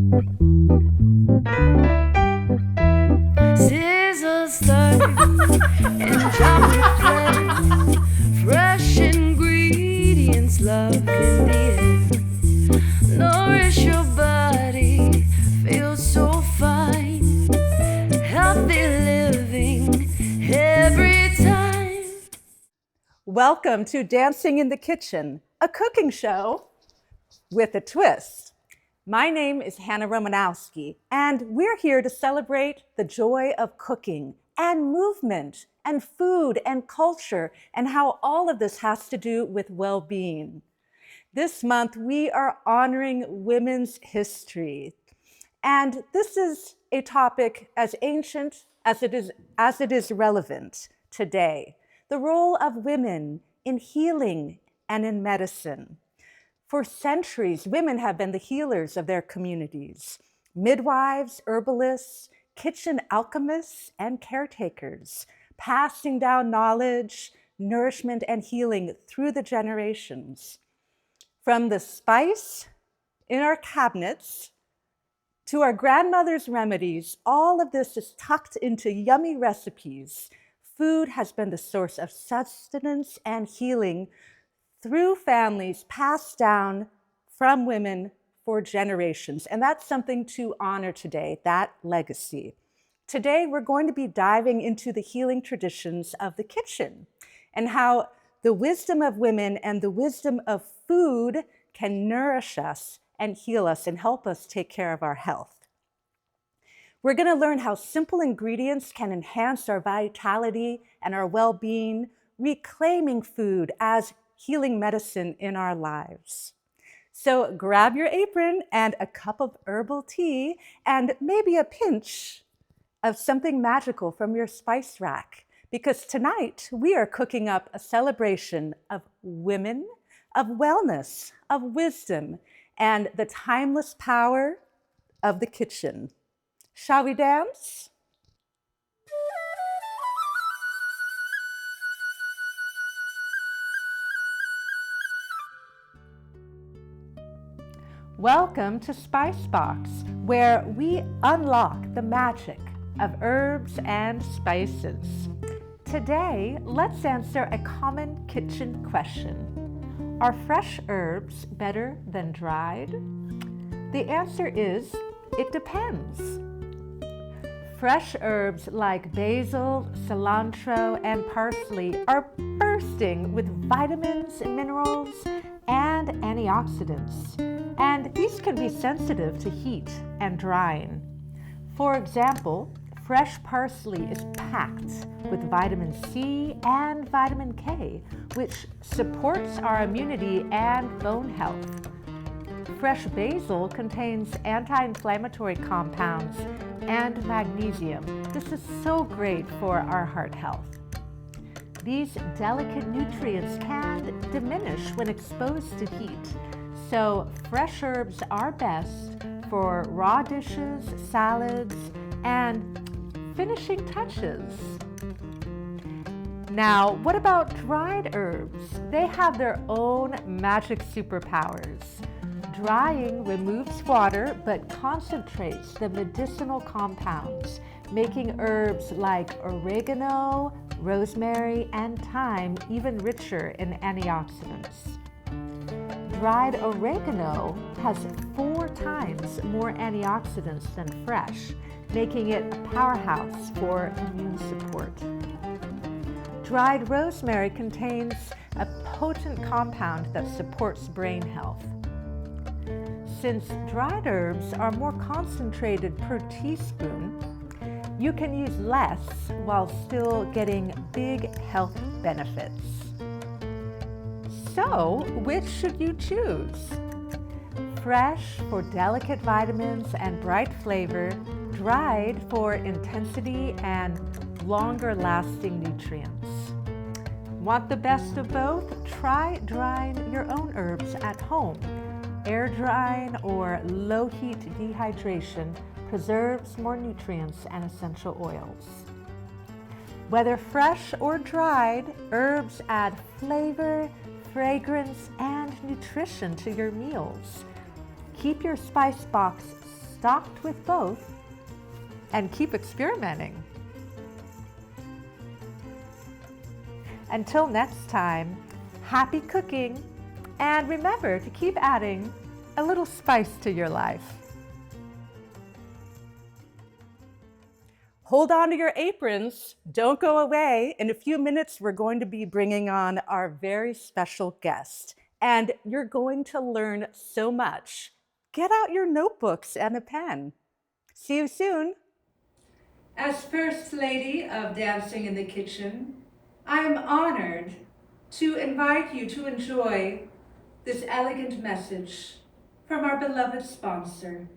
Sizzle slurp and chocolate flare, fresh ingredients, love in the air. Nourish your body, feel so fine. Healthy living every time. Welcome to Dancing in the Kitchen, a cooking show with a twist. My name is Hannah Romanowski, and we're here to celebrate the joy of cooking and movement and food and culture and how all of this has to do with well-being. This month, we are honoring women's history. And this is a topic as ancient as it is relevant today. The role of women in healing and in medicine. For centuries, women have been the healers of their communities. Midwives, herbalists, kitchen alchemists, and caretakers, passing down knowledge, nourishment, and healing through the generations. From the spice in our cabinets to our grandmother's remedies, all of this is tucked into yummy recipes. Food has been the source of sustenance and healing through families passed down from women for generations. And that's something to honor today, that legacy. Today, we're going to be diving into the healing traditions of the kitchen and how the wisdom of women and the wisdom of food can nourish us and heal us and help us take care of our health. We're going to learn how simple ingredients can enhance our vitality and our well-being, reclaiming food as healing medicine in our lives. So grab your apron and a cup of herbal tea and maybe a pinch of something magical from your spice rack, because tonight we are cooking up a celebration of women, of wellness, of wisdom, and the timeless power of the kitchen. Shall we dance? Welcome to Spicebox, where we unlock the magic of herbs and spices. Today, let's answer a common kitchen question. Are fresh herbs better than dried? The answer is, it depends. Fresh herbs like basil, cilantro, and parsley are bursting with vitamins, minerals, and antioxidants. And these can be sensitive to heat and drying. For example, fresh parsley is packed with vitamin C and vitamin K, which supports our immunity and bone health. Fresh basil contains anti-inflammatory compounds and magnesium. This is so great for our heart health. These delicate nutrients can diminish when exposed to heat, so fresh herbs are best for raw dishes, salads, and finishing touches. Now, what about dried herbs? They have their own magic superpowers. Drying removes water but concentrates the medicinal compounds, making herbs like oregano, rosemary, and thyme even richer in antioxidants. Dried oregano has 4 times more antioxidants than fresh, making it a powerhouse for immune support. Dried rosemary contains a potent compound that supports brain health. Since dried herbs are more concentrated per teaspoon, you can use less while still getting big health benefits. So, which should you choose? Fresh for delicate vitamins and bright flavor, dried for intensity and longer lasting nutrients. Want the best of both? Try drying your own herbs at home. Air drying or low heat dehydration preserves more nutrients and essential oils. Whether fresh or dried, herbs add flavor, fragrance, and nutrition to your meals. Keep your spice box stocked with both, and keep experimenting. Until next time, happy cooking, and remember to keep adding a little spice to your life. Hold on to your aprons. Don't go away. In a few minutes, we're going to be bringing on our very special guest, and you're going to learn so much. Get out your notebooks and a pen. See you soon. As First Lady of Dancing in the Kitchen, I am honored to invite you to enjoy this elegant message from our beloved sponsor.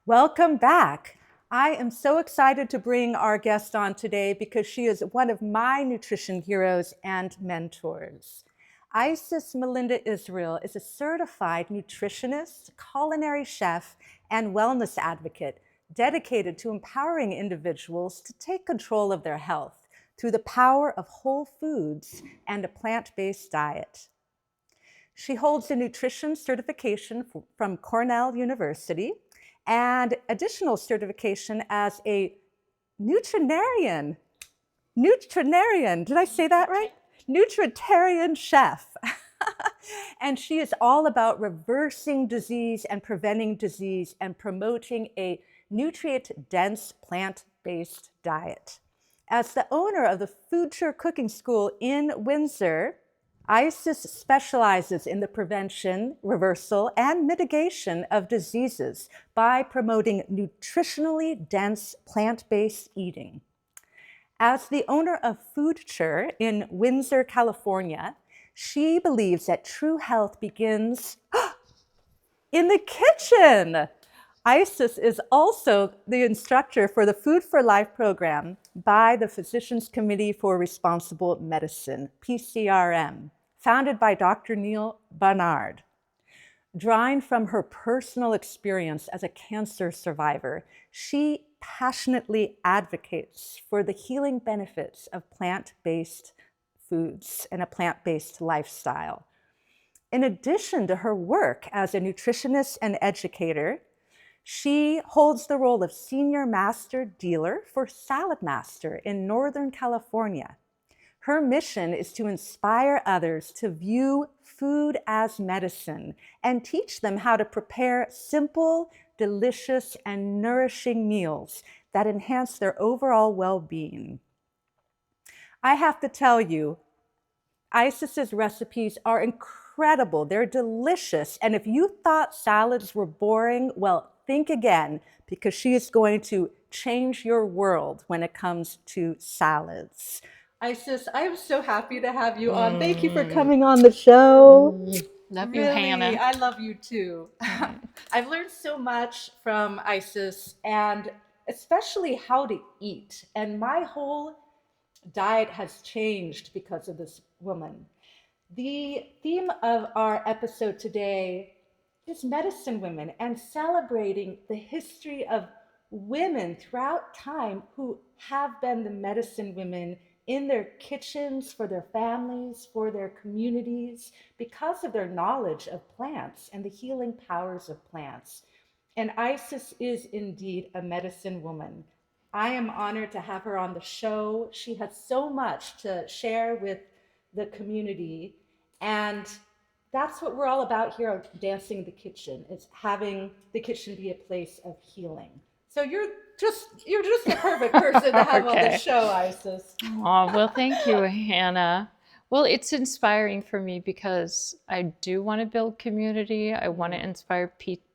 Welcome back. I am so excited to bring our guest on today because she is one of my nutrition heroes and mentors. Isis Melinda Israel is a certified nutritionist, culinary chef, and wellness advocate dedicated to empowering individuals to take control of their health through the power of whole foods and a plant-based diet. She holds a nutrition certification from Cornell University and additional certification as a nutrinarian. Did I say that right? Nutritarian chef. And she is all about reversing disease and preventing disease and promoting a nutrient-dense plant-based diet. As the owner of the Future Cooking School in Windsor, Isis specializes in the prevention, reversal, and mitigation of diseases by promoting nutritionally dense plant-based eating. As the owner of Future in Windsor, California, she believes that true health begins in the kitchen. Isis is also the instructor for the Food for Life program by the Physicians Committee for Responsible Medicine, PCRM, founded by Dr. Neal Barnard. Drawing from her personal experience as a cancer survivor, she passionately advocates for the healing benefits of plant-based foods and a plant-based lifestyle. In addition to her work as a nutritionist and educator, she holds the role of Senior Master Dealer for Salad Master in Northern California. Her mission is to inspire others to view food as medicine and teach them how to prepare simple, delicious, and nourishing meals that enhance their overall well-being. I have to tell you, Isis's recipes are incredible. They're delicious. And if you thought salads were boring, well, think again, because she is going to change your world when it comes to salads. Isis, I am so happy to have you on. Thank you for coming on the show. Love you, Really, Hannah. I love you too. I've learned so much from Isis, and especially how to eat. And my whole diet has changed because of this woman. The theme of our episode today is medicine women and celebrating the history of women throughout time who have been the medicine women in their kitchens, for their families, for their communities, because of their knowledge of plants and the healing powers of plants. And Isis is indeed a medicine woman. I am honored to have her on the show. She has so much to share with the community, and that's what we're all about here at Dancing in the Kitchen, is having the kitchen be a place of healing. So you're just the perfect person to have on the show, Isis. Oh, well, thank you, Hannah. Well, it's inspiring for me because I do want to build community. I want to inspire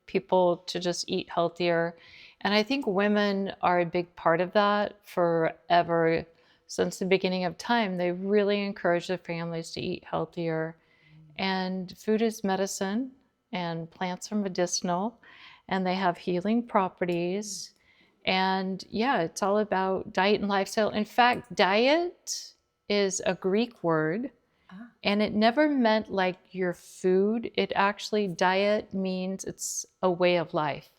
people to just eat healthier. And I think women are a big part of that forever. Since the beginning of time, they really encourage their families to eat healthier. and food is medicine, and plants are medicinal, and they have healing properties. And yeah, it's all about diet and lifestyle. In fact, diet is a Greek word, and it never meant like your food. It actually, diet means it's a way of life.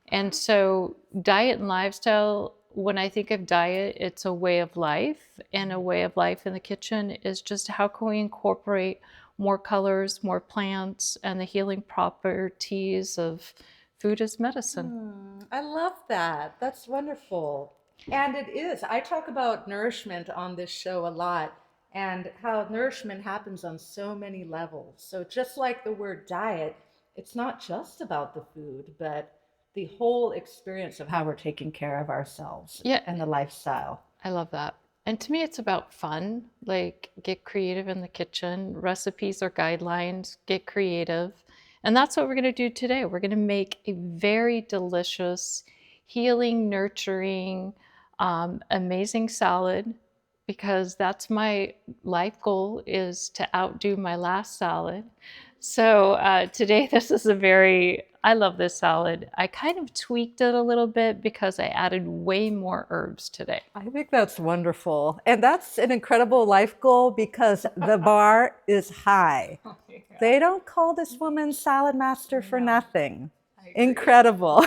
And so diet and lifestyle, when I think of diet, it's a way of life, and a way of life in the kitchen is just how can we incorporate more colors, more plants, and the healing properties of food as medicine. I love that. That's wonderful. And it is. I talk about nourishment on this show a lot, and how nourishment happens on so many levels. So just like the word diet, it's not just about the food, but the whole experience of how we're taking care of ourselves and the lifestyle. I love that. And to me, it's about fun. Like, get creative in the kitchen. Recipes or guidelines, get creative. And that's what we're going to do today. We're going to make a very delicious, healing, nurturing, amazing salad, because that's my life goal, is to outdo my last salad. So today, this is I love this salad. I kind of tweaked it a little bit because I added way more herbs today. I think that's wonderful. And that's an incredible life goal, because the bar is high. They don't call this woman salad master for nothing. Incredible.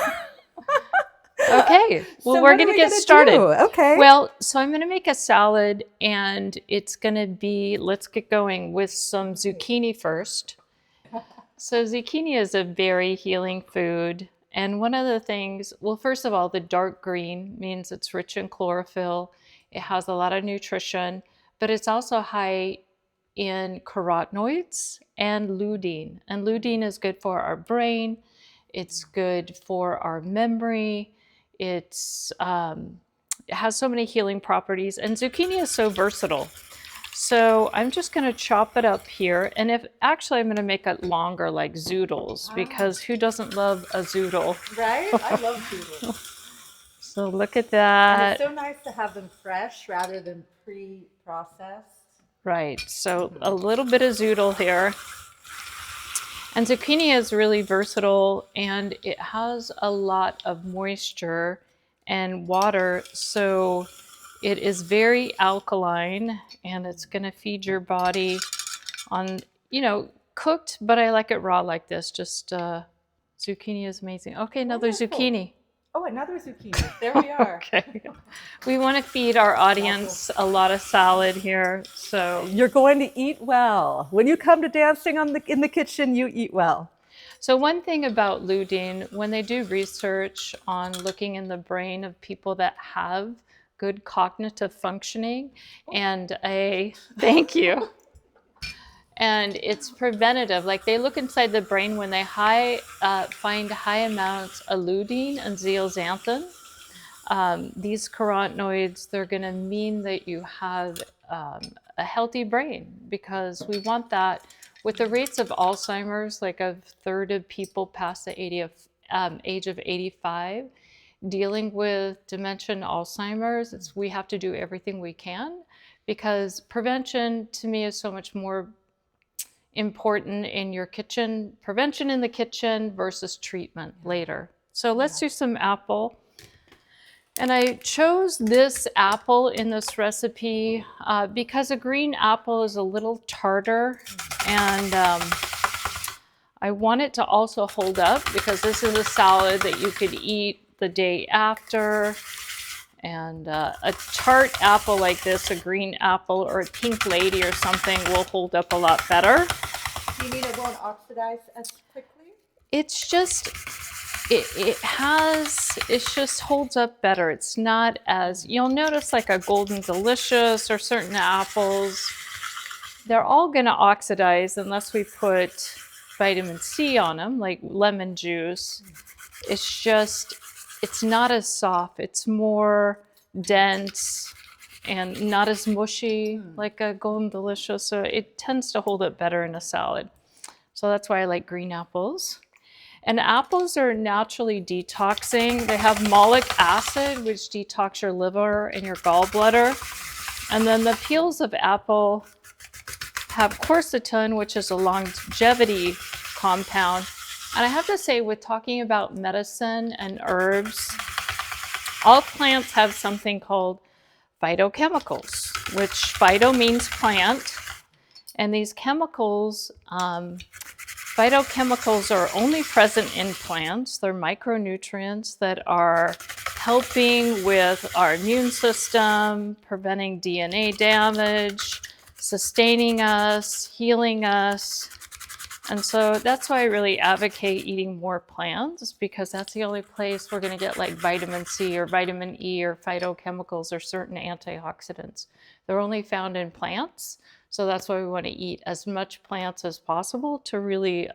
Okay, well, So we're what are going to we get gonna started. do? Okay. Well, so I'm going to make a salad, and it's going to be, let's get going with some zucchini first. So zucchini is a very healing food. And one of the things, well, first of all, the dark green means it's rich in chlorophyll. It has a lot of nutrition, but it's also high in carotenoids and lutein. And lutein is good for our brain. It's good for our memory. It has so many healing properties. And zucchini is so versatile. So I'm just going to chop it up here. And actually I'm going to make it longer, like zoodles, because who doesn't love a zoodle? Right? I love zoodles. So look at And that. it's so nice to have them fresh rather than pre-processed. Right, so a little bit of zoodle here. And zucchini is really versatile, and it has a lot of moisture and water, so it is very alkaline, and it's going to feed your body on, cooked, but I like it raw like this. Just zucchini is amazing. Okay, another Wonderful. zucchini. Oh, another zucchini. There we are. Okay. We want to feed our audience a lot of salad here, so. You're going to eat well. When you come to Dancing in the Kitchen, you eat well. So one thing about lutein, when they do research on looking in the brain of people that have good cognitive functioning, and thank you, and it's preventative. Like, they look inside the brain when they find high amounts of lutein and zeaxanthin. These carotenoids, they're going to mean that you have a healthy brain, because we want that. With the rates of Alzheimer's, like a third of people past the age of 85, dealing with dementia and Alzheimer's, we have to do everything we can, because prevention to me is so much more important in your kitchen, prevention in the kitchen versus treatment later. So let's do some apple. And I chose this apple in this recipe because a green apple is a little tartar, and I want it to also hold up, because this is a salad that you could eat the day after. And a tart apple like this, a green apple or a pink lady or something, will hold up a lot better. Do you mean it won't oxidize as quickly? It's just, it just holds up better. It's not as, you'll notice like a Golden Delicious or certain apples, they're all going to oxidize unless we put vitamin C on them, like lemon juice. It's just, it's not as soft. It's more dense and not as mushy like a Golden Delicious. So it tends to hold up better in a salad. So that's why I like green apples. And apples are naturally detoxing. They have malic acid, which detox your liver and your gallbladder. And then the peels of apple have quercetin, which is a longevity compound. And I have to say, with talking about medicine and herbs, all plants have something called phytochemicals, which phyto means plant. And these chemicals, phytochemicals are only present in plants. They're micronutrients that are helping with our immune system, preventing DNA damage, sustaining us, healing us. And so that's why I really advocate eating more plants, because that's the only place we're going to get like vitamin C or vitamin E or phytochemicals or certain antioxidants. They're only found in plants. So that's why we want to eat as much plants as possible to really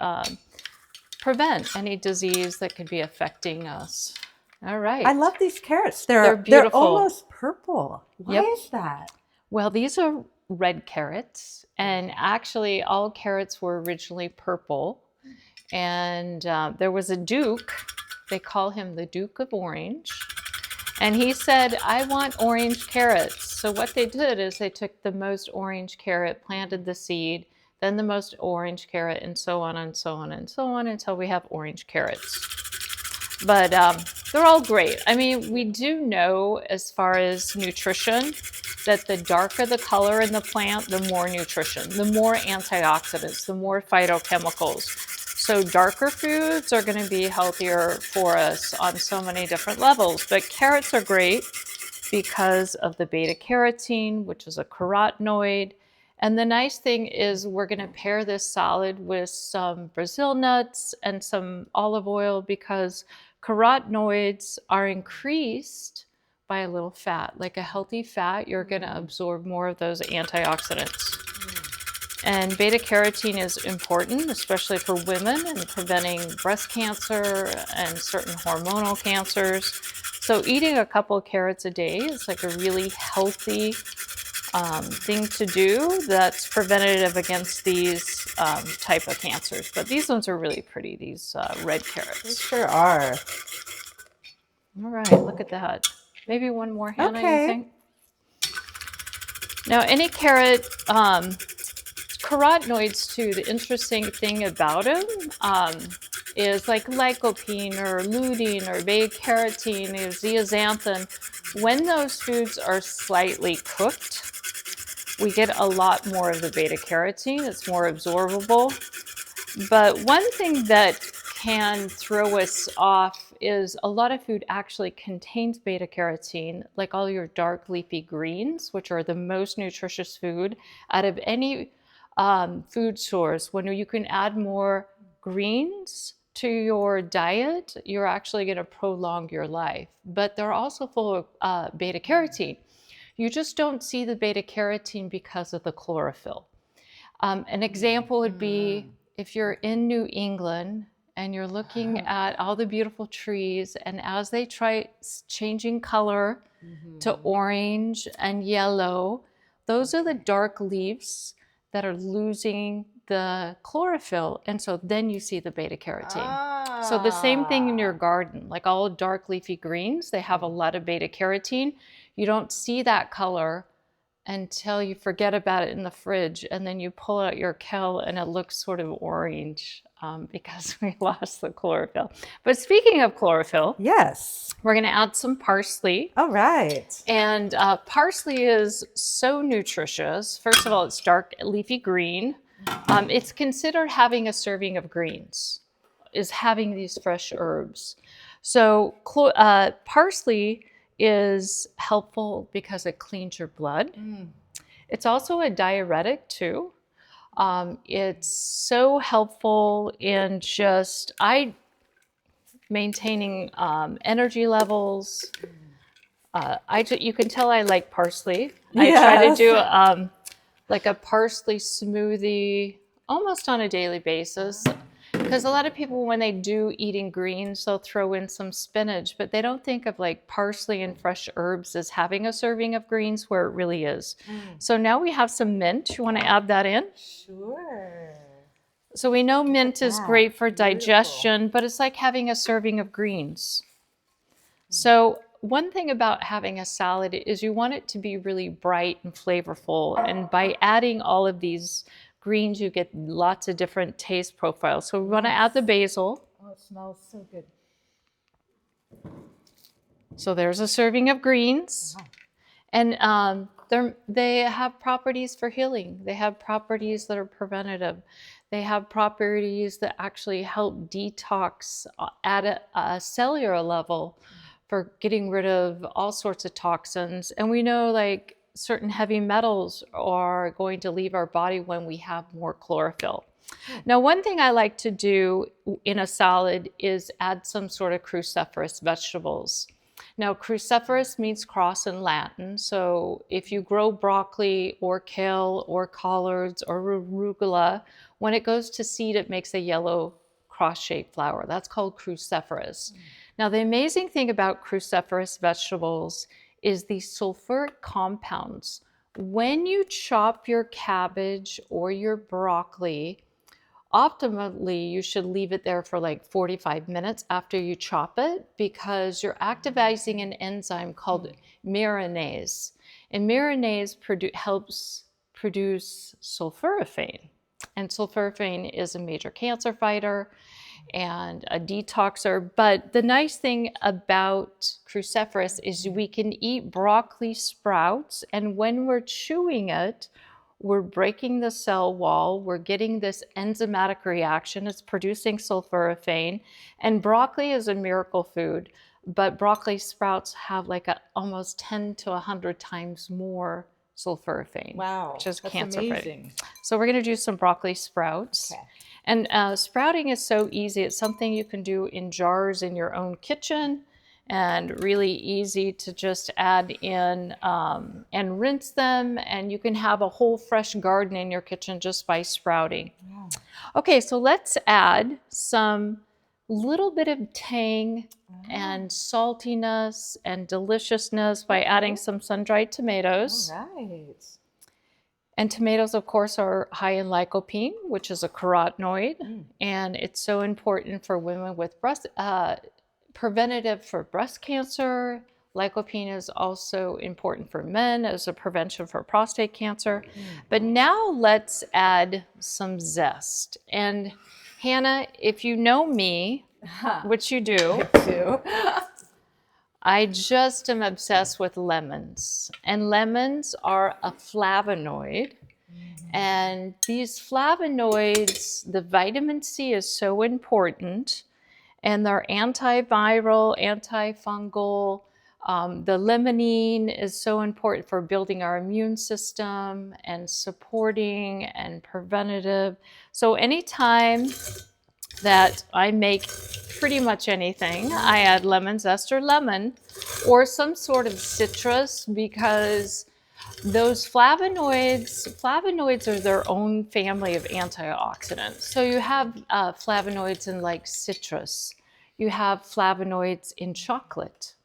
prevent any disease that could be affecting us. All right. I love these carrots. They're They're beautiful. almost purple. Why Yep. is that? Well, these are red carrots, and actually all carrots were originally purple. And there was a duke, they call him the Duke of Orange, and he said, I want orange carrots. So what they did is they took the most orange carrot, planted the seed, then the most orange carrot, and so on and so on and so on until we have orange carrots. But they're all great. I mean, we do know as far as nutrition that the darker the color in the plant, the more nutrition, the more antioxidants, the more phytochemicals. So darker foods are going to be healthier for us on so many different levels. But carrots are great because of the beta carotene, which is a carotenoid. And the nice thing is we're going to pair this salad with some Brazil nuts and some olive oil, because carotenoids are increased by a little fat. Like a healthy fat, you're going to absorb more of those antioxidants. And beta carotene is important, especially for women, in preventing breast cancer and certain hormonal cancers. So eating a couple of carrots a day is like a really healthy thing to do that's preventative against these type of cancers. But these ones are really pretty, these red They carrots. sure are. All right, look at that. Maybe one more, Hannah, Okay. you think? Now, any carrot, carotenoids too, the interesting thing about them is like lycopene or lutein or beta carotene or zeaxanthin. When those foods are slightly cooked, we get a lot more of the beta carotene. It's more absorbable. But one thing that can throw us off is a lot of food actually contains beta carotene, like all your dark leafy greens, which are the most nutritious food out of any food source. When you can add more greens to your diet, you're actually going to prolong your life. But they're also full of beta carotene. You just don't see the beta carotene because of the chlorophyll. An example would be if you're in New England and you're looking at all the beautiful trees, and as they try changing color to orange and yellow, those are the dark leaves that are losing the chlorophyll, and so then you see the beta carotene. So the same thing in your garden, like all dark leafy greens, they have a lot of beta carotene. You don't see that color until you forget about it in the fridge, and then you pull out your kale and it looks sort of orange because we lost the chlorophyll. But speaking of chlorophyll, Yes. we're going to add some parsley. All right. And parsley is so nutritious. First of all, it's dark leafy green. It's considered having a serving of greens, is having these fresh herbs. So parsley is helpful because it cleans your blood. It's also a diuretic too. It's so helpful in just maintaining energy levels. You can tell I like parsley. I try to do like a parsley smoothie almost on a daily basis, because a lot of people, when they do eating greens, they'll throw in some spinach, but they don't think of like parsley and fresh herbs as having a serving of greens, where it really is. So now we have some mint. You want to add that in? Sure. So we know mint is great for digestion, but it's like having a serving of greens. So one thing about having a salad is you want it to be really bright and flavorful. And by adding all of these greens, you get lots of different taste profiles. So we want to add the basil. Oh, it smells so good. So there's a serving of greens. Wow. And they have properties for healing. They have properties that are preventative. They have properties that actually help detox at a cellular level for getting rid of all sorts of toxins. And we know like certain heavy metals are going to leave our body when we have more chlorophyll. Now, one thing I like to do in a salad is add some sort of cruciferous vegetables. Now, cruciferous means cross in Latin. So if you grow broccoli or kale or collards or arugula, when it goes to seed, it makes a yellow cross-shaped flower. That's called cruciferous. Now, the amazing thing about cruciferous vegetables is the sulfuric compounds. When you chop your cabbage or your broccoli, optimally, you should leave it there for like 45 minutes after you chop it, because you're activating an enzyme called myrinase. And myrinase helps produce sulforaphane. And sulforaphane is a major cancer fighter and a detoxer. But the nice thing about cruciferous is we can eat broccoli sprouts, and when we're chewing it, we're breaking the cell wall, we're getting this enzymatic reaction, it's producing sulforaphane, and broccoli is a miracle food, but broccoli sprouts have like almost 10 to 100 times more sulforaphane, Wow, which is that's cancer amazing. fighting. So we're gonna do some broccoli sprouts. Okay. And sprouting is so easy. It's something you can do in jars in your own kitchen, and really easy to just add in and rinse them. And you can have a whole fresh garden in your kitchen just by sprouting. Wow. Okay, so let's add some little bit of tang and saltiness and deliciousness by adding some sun-dried tomatoes. All right. And tomatoes, of course, are high in lycopene, which is a carotenoid. And it's so important for women with preventative for breast cancer. Lycopene is also important for men as a prevention for prostate cancer. But now let's add some zest. And Hannah, if you know me, which you do, Too. I just am obsessed with lemons. And lemons are a flavonoid. And these flavonoids, the vitamin C is so important. And they're antiviral, antifungal. The limonene is so important for building our immune system and supporting and preventative. So anytime that I make pretty much anything, I add lemon zest or lemon or some sort of citrus, because those flavonoids are their own family of antioxidants. So you have flavonoids in like citrus. You have flavonoids in chocolate.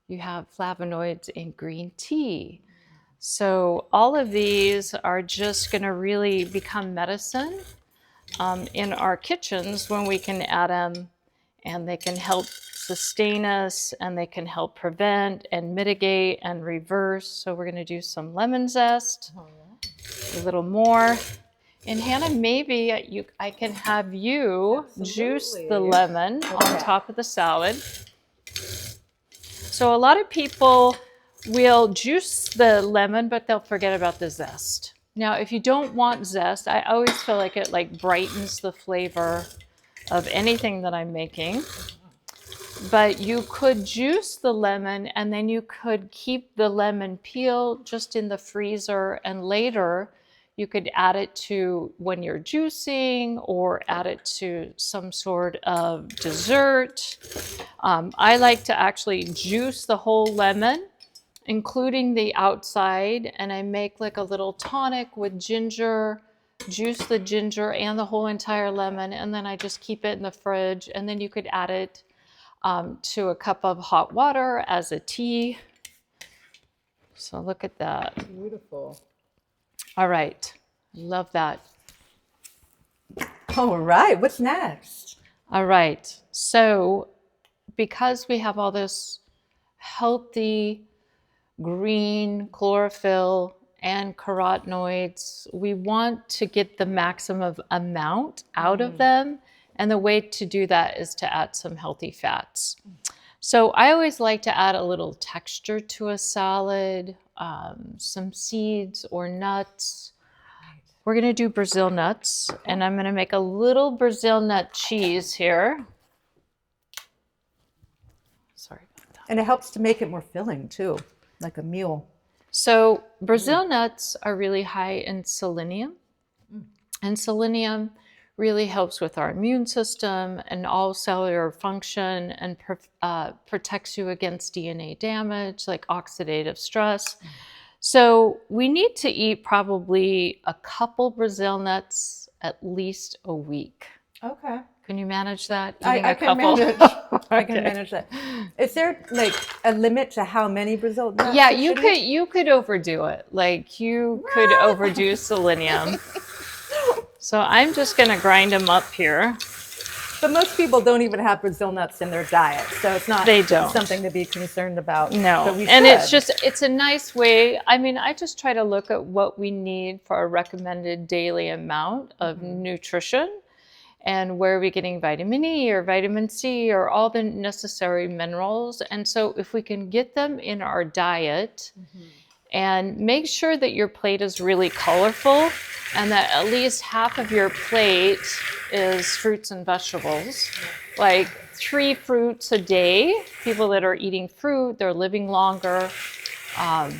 You have flavonoids in green tea. So all of these are just going to really become medicine in our kitchens when we can add them, and they can help sustain us, and they can help prevent and mitigate and reverse. So we're going to do some lemon zest, a little more. And Hannah, maybe I can have you juice the lemon on top of the salad. So a lot of people will juice the lemon, but they'll forget about the zest. Now, if you don't want zest, I always feel like it like brightens the flavor of anything that I'm making. But you could juice the lemon, and then you could keep the lemon peel just in the freezer, and later you could add it to when you're juicing or add it to some sort of dessert. I like to actually juice the whole lemon, including the outside, and I make like a little tonic with ginger, juice the ginger and the whole entire lemon, and then I just keep it in the fridge, and then you could add it to a cup of hot water as a tea. So look at that. Beautiful. All right, love that. All right, what's next? All right, so because we have all this healthy green chlorophyll and carotenoids. We want to get the maximum amount out of them. And the way to do that is to add some healthy fats. So I always like to add a little texture to a salad, some seeds or nuts. We're going to do Brazil nuts, and I'm going to make a little Brazil nut cheese here. Sorry about that. And it helps to make it more filling too, like a meal. So Brazil nuts are really high in selenium, and selenium really helps with our immune system and all cellular function, and protects you against DNA damage like oxidative stress. So we need to eat probably a couple Brazil nuts at least a week. Okay. Can you manage that? I can manage. I can manage that. Is there like a limit to how many Brazil nuts? Yeah, you could overdo it. Like you could overdo selenium. So I'm just going to grind them up here. But most people don't even have Brazil nuts in their diet, so it's not something to be concerned about. No, but we and should. it's a nice way. I mean, I just try to look at what we need for a recommended daily amount of nutrition, and where are we getting vitamin E or vitamin C or all the necessary minerals. And so if we can get them in our diet, and make sure that your plate is really colorful, and that at least half of your plate is fruits and vegetables. Like 3 fruits a day. People that are eating fruit, they're living longer. 5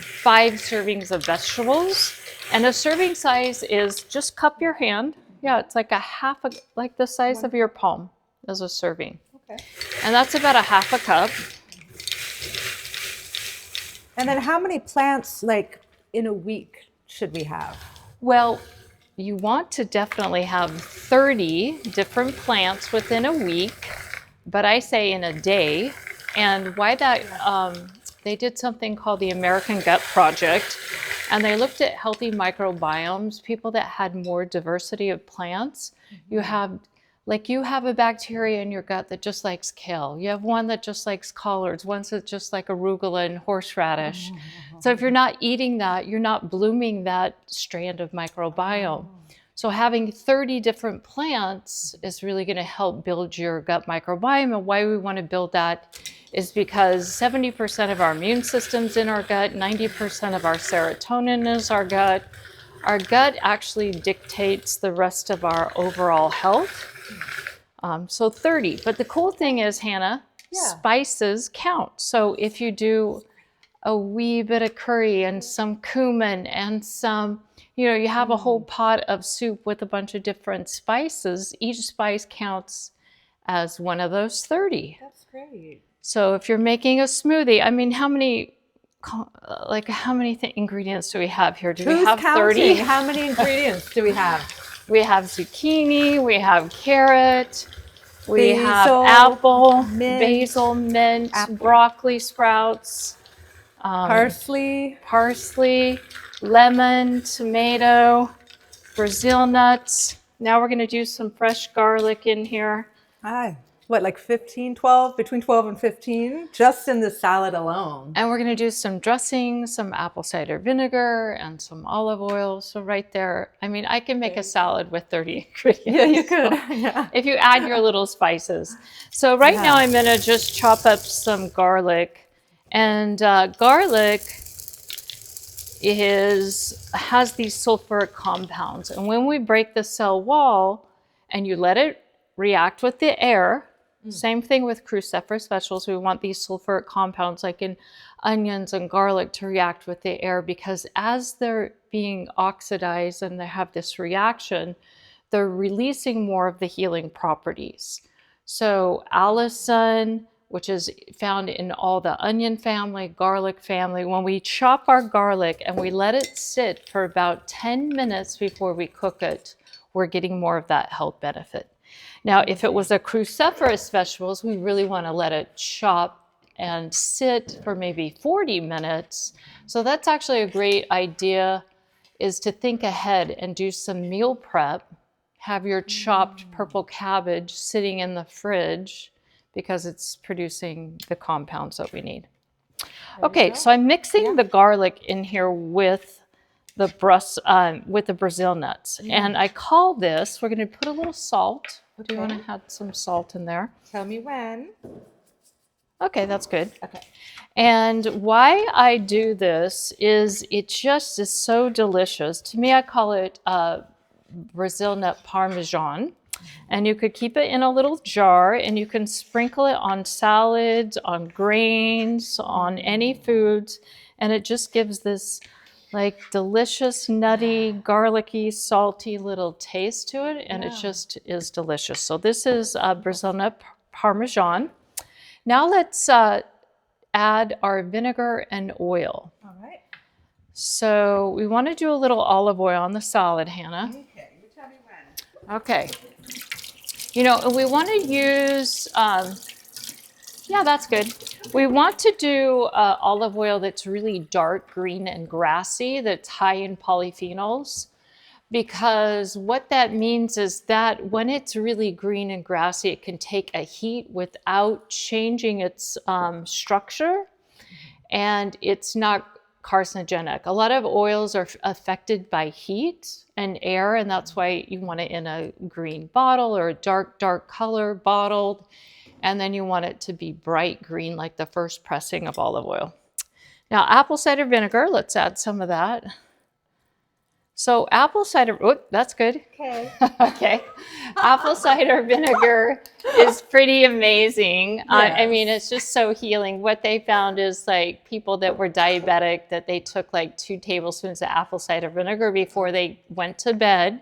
servings of vegetables. And a serving size is just cup your hand. Yeah, it's like like the size of your palm is a serving. Okay. And that's about a half a cup. And then how many plants, like in a week, should we have? Well, you want to definitely have 30 different plants within a week, but I say in a day. And why that, they did something called the American Gut Project, and they looked at healthy microbiomes, people that had more diversity of plants. You have a bacteria in your gut that just likes kale. You have one that just likes collards, one that just like arugula and horseradish. So if you're not eating that, you're not blooming that strand of microbiome. So having 30 different plants is really going to help build your gut microbiome. And why we want to build that is because 70% of our immune system's in our gut, 90% of our serotonin is our gut. Our gut actually dictates the rest of our overall health. So 30. But the cool thing is, Hannah, spices count. So if you do a wee bit of curry and some cumin and some, you have a whole pot of soup with a bunch of different spices, each spice counts as one of those 30. That's great. So if you're making a smoothie, I mean, how many ingredients do we have here? Do we have 30? How many ingredients do we have? We have zucchini, we have carrot, we Basil, have apple, mint, basil, mint, broccoli sprouts, parsley, lemon, tomato, Brazil nuts. Now we're going to do some fresh garlic in here. What, like 15, 12, between 12 and 15, just in the salad alone. And we're going to do some dressing, some apple cider vinegar, and some olive oil. So right there, I mean, I can make a salad with 30 ingredients. Yeah, you could. Yeah. If you add your little spices. So right now I'm going to just chop up some garlic. And garlic has these sulfuric compounds. And when we break the cell wall and you let it react with the air, same thing with cruciferous vegetables. We want these sulfuric compounds like in onions and garlic to react with the air, because as they're being oxidized and they have this reaction, they're releasing more of the healing properties. So allicin, which is found in all the onion family, garlic family, when we chop our garlic and we let it sit for about 10 minutes before we cook it, we're getting more of that health benefit. Now, if it was a cruciferous vegetables, we really want to let it chop and sit for maybe 40 minutes. So that's actually a great idea, is to think ahead and do some meal prep. Have your chopped purple cabbage sitting in the fridge because it's producing the compounds that we need. Okay, so I'm mixing the garlic in here with with the Brazil nuts. And I call this, we're going to put a little salt. Do you want to add some salt in there? Tell me when. Okay, that's good. Okay. And why I do this is it just is so delicious. To me, I call it Brazil nut parmesan. And you could keep it in a little jar and you can sprinkle it on salads, on grains, on any foods. And it just gives this like delicious, nutty, garlicky, salty little taste to it. And it just is delicious. So this is Brazil nut parmesan. Now let's add our vinegar and oil. All right. So we want to do a little olive oil on the salad, Hannah. Okay, you tell me when. Okay. You know, we want to use, yeah, that's good. We want to do olive oil that's really dark green and grassy, that's high in polyphenols, because what that means is that when it's really green and grassy, it can take a heat without changing its structure, and it's not carcinogenic. A lot of oils are affected by heat and air, and that's why you want it in a green bottle or a dark color bottled, and then you want it to be bright green like the first pressing of olive oil. Now, apple cider vinegar, let's add some of that. So apple cider, oh, that's good. Okay. Okay. Apple cider vinegar is pretty amazing. I mean, it's just so healing. What they found is like people that were diabetic, that they took like 2 tablespoons of apple cider vinegar before they went to bed.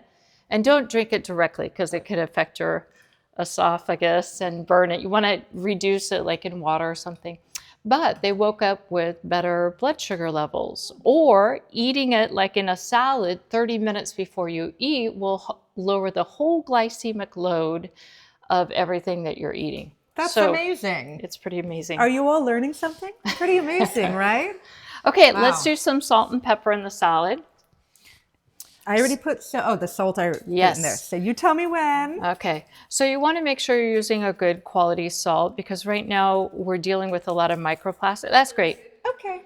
And don't drink it directly because it could affect your esophagus and burn it. You want to reduce it like in water or something. But they woke up with better blood sugar levels, or eating it like in a salad 30 minutes before you eat will lower the whole glycemic load of everything that you're eating. That's So amazing. It's pretty amazing. Are you all learning something? Pretty amazing, right? Okay, Wow. let's do some salt and pepper in the salad. I already put the salt I put in Yes. there. So you tell me when. Okay, so you want to make sure you're using a good quality salt, because right now we're dealing with a lot of microplastic. That's great. Okay.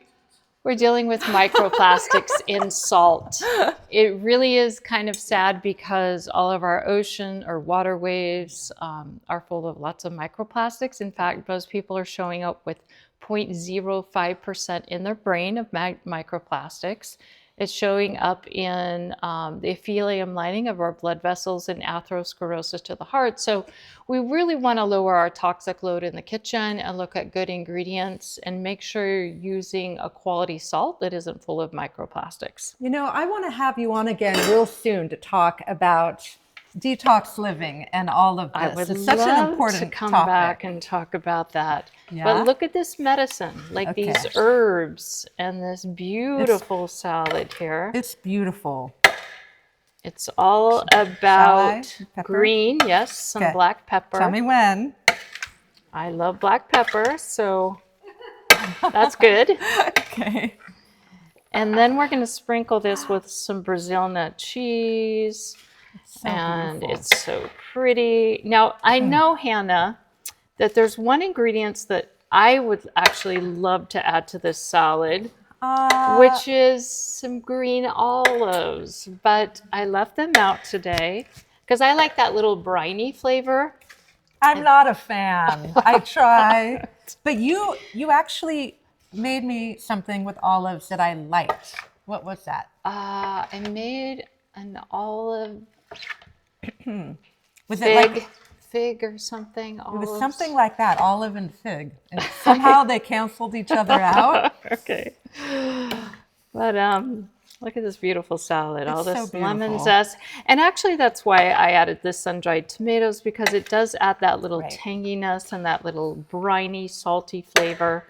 We're dealing with microplastics in salt. It really is kind of sad because all of our ocean or waterways are full of lots of microplastics. In fact, most people are showing up with 0.05% in their brain of microplastics. It's showing up in the epithelium lining of our blood vessels and atherosclerosis to the heart. So we really want to lower our toxic load in the kitchen and look at good ingredients and make sure you're using a quality salt that isn't full of microplastics. You know, I want to have you on again real soon to talk about detox living and all of this. I would It's such love an important to come topic. back and talk about that. Yeah? But look at this medicine, like Okay. these herbs and this beautiful salad here. It's beautiful. It's all about Shallot, pepper? green, yes, some Okay. black pepper. Tell me when. I love black pepper, so that's good. Okay. And then we're going to sprinkle this with some Brazil nut cheese. So And beautiful. it's so pretty. Now, I know, Hannah, that there's one ingredient that I would actually love to add to this salad, which is some green olives. But I left them out today because I like that little briny flavor. I'm not a fan. I try. But you actually made me something with olives that I liked. What was that? I made an olive Was it like fig or something. it was something like that, olive and fig. And somehow they canceled each other out. Okay. But look at this beautiful salad. All It's so this lemon beautiful. zest. And actually that's why I added this sun-dried tomatoes, because it does add that little Right. tanginess and that little briny, salty flavor.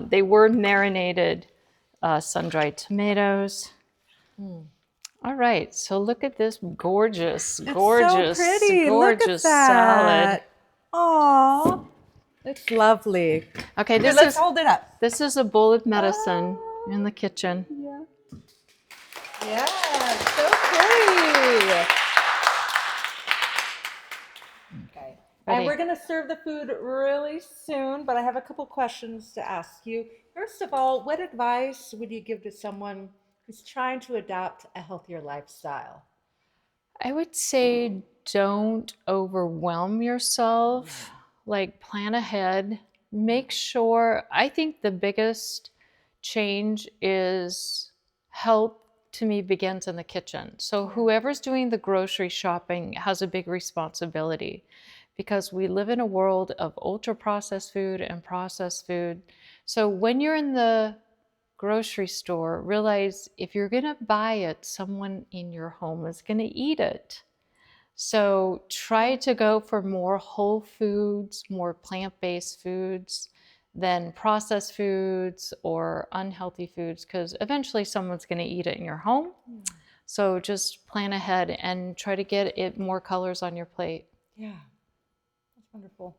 They were marinated sun-dried tomatoes. All right, so look at this gorgeous, gorgeous, It's so pretty. gorgeous Look at salad. that. Aw, it's lovely. Okay, Here, this let's is hold it up. this is a bowl of medicine in the kitchen. Yeah, it's so pretty. Okay. And Ready. we're going to serve the food really soon, but I have a couple questions to ask you. First of all, what advice would you give to someone who's trying to adopt a healthier lifestyle? I would say don't overwhelm yourself. Like, plan ahead. Make sure, I think the biggest change is health to me begins in the kitchen. So whoever's doing the grocery shopping has a big responsibility because we live in a world of ultra processed food and processed food. So when you're in the grocery store, realize if you're going to buy it, someone in your home is going to eat it. So try to go for more whole foods, more plant-based foods than processed foods or unhealthy foods, because eventually someone's going to eat it in your home. So just plan ahead and try to get it more colors on your plate. Yeah, that's wonderful.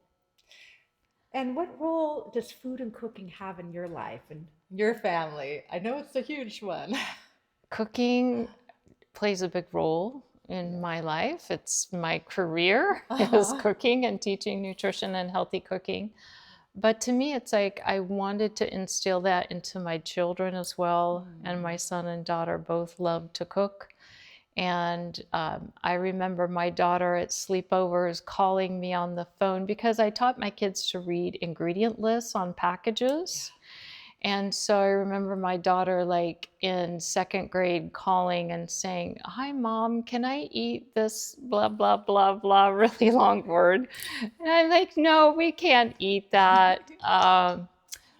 And what role does food and cooking have in your life and your family? I know it's a huge one. Cooking plays a big role in my life. It's my career is cooking and teaching nutrition and healthy cooking. But to me, it's like I wanted to instill that into my children as well. And my son and daughter both love to cook. And I remember my daughter at sleepovers calling me on the phone because I taught my kids to read ingredient lists on packages. And so I remember my daughter, like in second grade, calling and saying, "Hi, Mom, can I eat this blah, blah, blah, blah," really long word. And I'm like, "No, we can't eat that."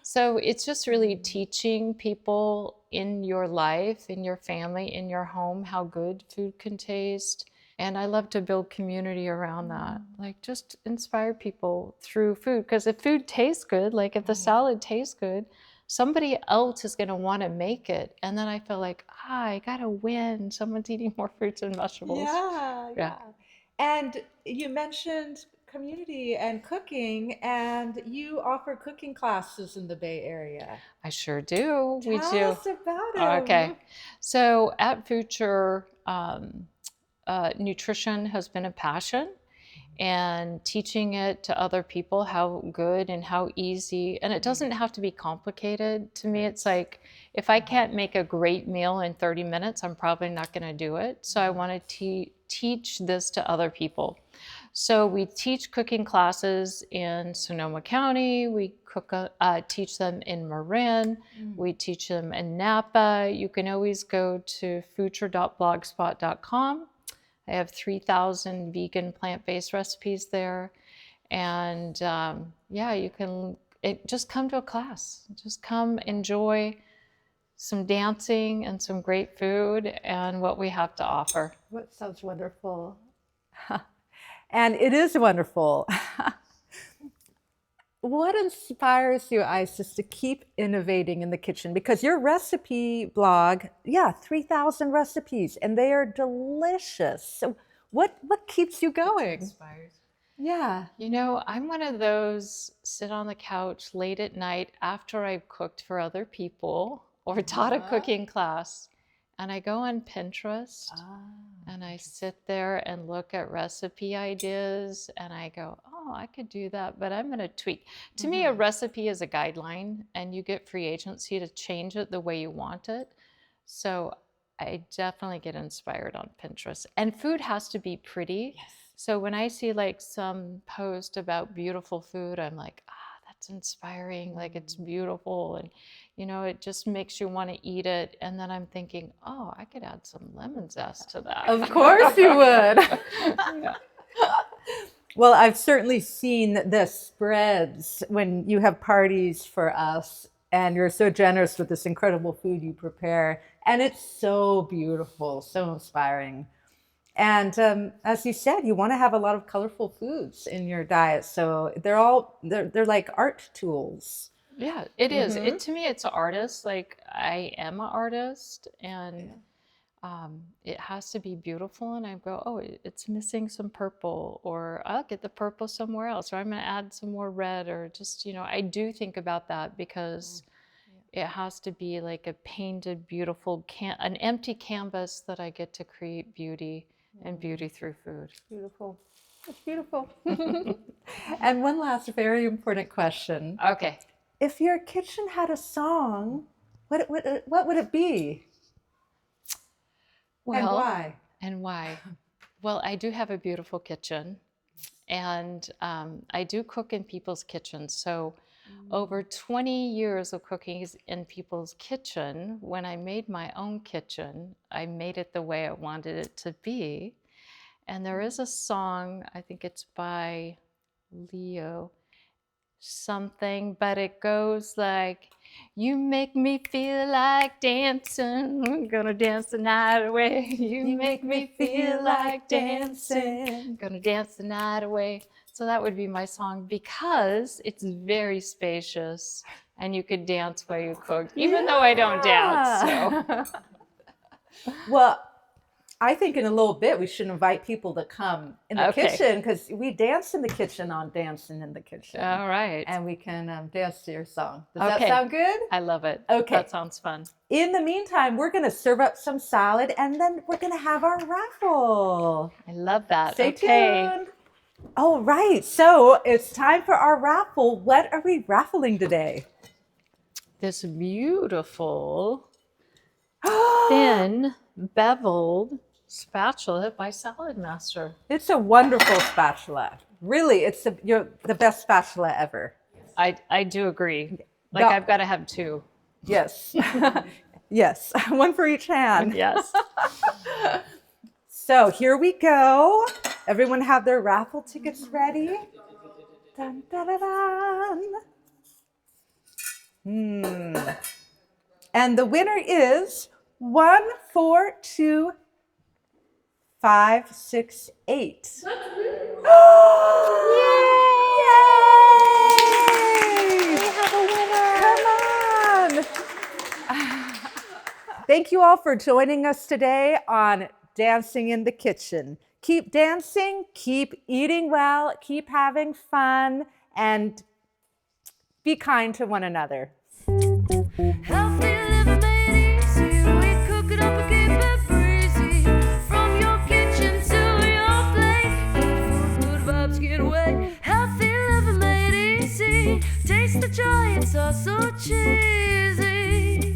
So it's just really teaching people in your life, in your family, in your home, how good food can taste. And I love to build community around that. Like, just inspire people through food. Because if food tastes good, like if the salad tastes good, somebody else is going to want to make it. And then I feel like, I got to win. Someone's eating more fruits and vegetables. Yeah. And you mentioned community and cooking, and you offer cooking classes in the Bay Area. I sure do. We Tell do. us about it. Okay. So at Future, nutrition has been a passion, and teaching it to other people how good and how easy, and it doesn't have to be complicated. To me, it's like, if I can't make a great meal in 30 minutes, I'm probably not going to do it. So I want to teach this to other people. So we teach cooking classes in Sonoma County. We teach them in Marin. We teach them in Napa. You can always go to future.blogspot.com. I have 3,000 vegan plant-based recipes there. And you can just come to a class. Just come enjoy some dancing and some great food and what we have to offer. That sounds wonderful. And it is wonderful. What inspires you, Isis, to keep innovating in the kitchen? Because your recipe blog, 3,000 recipes, and they are delicious. So what keeps you going? Inspires. Yeah. You know, I'm one of those sit on the couch late at night after I've cooked for other people or taught a cooking class, and I go on Pinterest and I sit there and look at recipe ideas and I go, oh, I could do that, but I'm going to tweak. To me, a recipe is a guideline and you get free agency to change it the way you want it. So I definitely get inspired on Pinterest. And food has to be pretty. Yes. So when I see like some post about beautiful food, I'm like, that's inspiring, like it's beautiful. And, you know, it just makes you want to eat it. And then I'm thinking, oh, I could add some lemon zest to that. Of course you would. Well, I've certainly seen the spreads when you have parties for us, and you're so generous with this incredible food you prepare. And it's so beautiful, so inspiring. And as you said, you want to have a lot of colorful foods in your diet. So they're like art tools. Yeah, it is. To me, it's an artist. Like, I am an artist, and it has to be beautiful. And I go, oh, it's missing some purple, or I'll get the purple somewhere else, or I'm going to add some more red, or just, you know, I do think about that because it has to be like a painted, beautiful, an empty canvas that I get to create beauty. And beauty through food. Beautiful. It's beautiful. And one last very important question. Okay. If your kitchen had a song, what would it be? And why? And why? Well, I do have a beautiful kitchen, and I do cook in people's kitchens. So over 20 years of cooking in people's kitchen, when I made my own kitchen, I made it the way I wanted it to be. And there is a song, I think it's by Leo something, but it goes like, you make me feel like dancing, I'm gonna dance the night away. You make me feel like dancing, gonna dance the night away. So that would be my song, because it's very spacious and you could dance while you cook, even though I don't dance. So. Well, I think in a little bit we should invite people to come in the kitchen, because we dance in the kitchen on Dancing in the Kitchen. All right. And we can dance to your song. Does that sound good? I love it. Okay. That sounds fun. In the meantime, we're going to serve up some salad, and then we're going to have our raffle. I love that. Stay tuned. All right. So it's time for our raffle. What are we raffling today? This beautiful, thin, beveled spatula by Salad Master. It's a wonderful spatula. Really, it's the best spatula ever. I do agree. Like, I've got to have two. Yes. Yes. One for each hand. Yes. So here we go. Everyone have their raffle tickets ready? Dun, dun, dun, dun. And the winner is 142-568. Yay! We have a winner. Come on. Thank you all for joining us today on Dancing in the Kitchen. Keep dancing, keep eating well, keep having fun, and be kind to one another. Healthy living made easy. We cook it up and keep it breezy. From your kitchen to your plate, good vibes get away. Healthy living made easy. Taste the joy, it's all so cheesy.